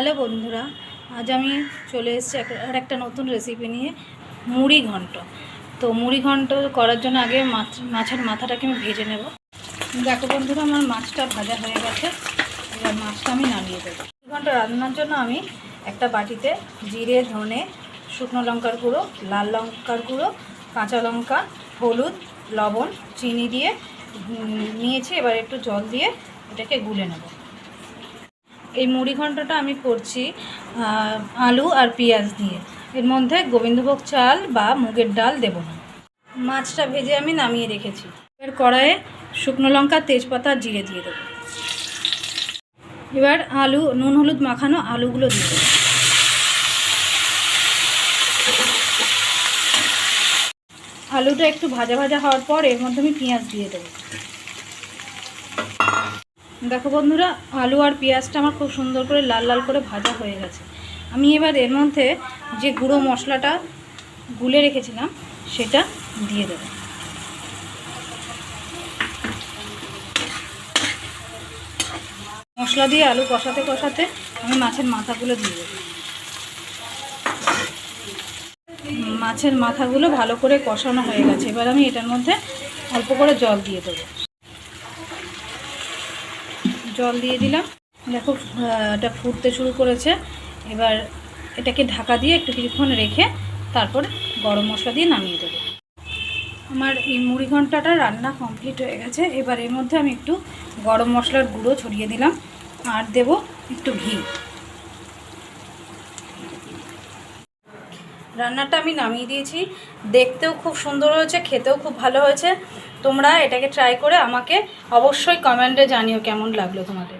Hello বন্ধুরা, আজ আমি চলে এসেছি একটা নতুন রেসিপি নিয়ে, মুড়ি ঘন্ট। তো মুড়ি ঘন্ট করার জন্য আগে মাছের মাথাটাকে আমি ভেজে নেব। দেখো বন্ধুরা, আমার মাছটা ভাজা হয়ে গেছে। এবার মাছটা আমি নামিয়ে দেবো। মুড়ি ঘন্ট রান্নার জন্য আমি একটা বাটিতে জিরে, ধনে, শুকনো লঙ্কার গুঁড়ো, লাল লঙ্কার গুঁড়ো, কাঁচা লঙ্কা, হলুদ, লবণ, চিনি দিয়ে নিয়েছি। এবার একটু জল দিয়ে এটাকে গুলে নেব। এই মুড়ি ঘন্টটা আমি করছি আলু আর পেঁয়াজ দিয়ে। এর মধ্যে গোবিন্দভোগ চাল বা মুগের ডাল দেব না। মাছটা ভেজে আমি নামিয়ে রেখেছি। এবার কড়াইয়ে শুকনো লঙ্কা, তেজপাতা, জিরে দিয়ে দেবো। এবার আলু, নুন হলুদ মাখানো আলুগুলো দিয়ে দেবো। আলুটা একটু ভাজা ভাজা হওয়ার পর এর মধ্যে আমি পেঁয়াজ দিয়ে দেবো। দেখো বন্ধুরা, আলু আর পেঁয়াজটা আমার খুব সুন্দর করে লাল লাল করে ভাজা হয়ে গেছে। আমি এবার এর মধ্যে যে গুঁড়ো মশলাটা গুলে রেখেছিলাম সেটা দিয়ে দেব। মশলা দিয়ে আলু কষাতে কষাতে আমি মাছের মাথাগুলো দিয়ে দেব। মাছের মাথাগুলো ভালো করে কষানো হয়ে গেছে। এবার আমি এটার মধ্যে অল্প করে জল দিয়ে দেবো। জল দিয়ে দিলাম। দেখো এটা ফুটতে শুরু করেছে। এবার এটাকে ঢাকা দিয়ে একটু কিছুক্ষণ রেখে তারপর গরম মশলা দিয়ে নামিয়ে দেবো। আমার এই মুড়ি ঘন্টটা রান্না কমপ্লিট হয়ে গেছে। এবার এর মধ্যে আমি একটু গরম মশলার গুঁড়ো ছড়িয়ে দিলাম আর দেব একটু ঘি। রান্নাটা আমি নামিয়ে দিয়েছি। দেখতেও খুব সুন্দর হয়েছে, খেতেও খুব ভালো হয়েছে। তোমরা এটাকে ট্রাই করে আমাকে অবশ্যই কমেন্টে জানিও কেমন লাগলো তোমাদের।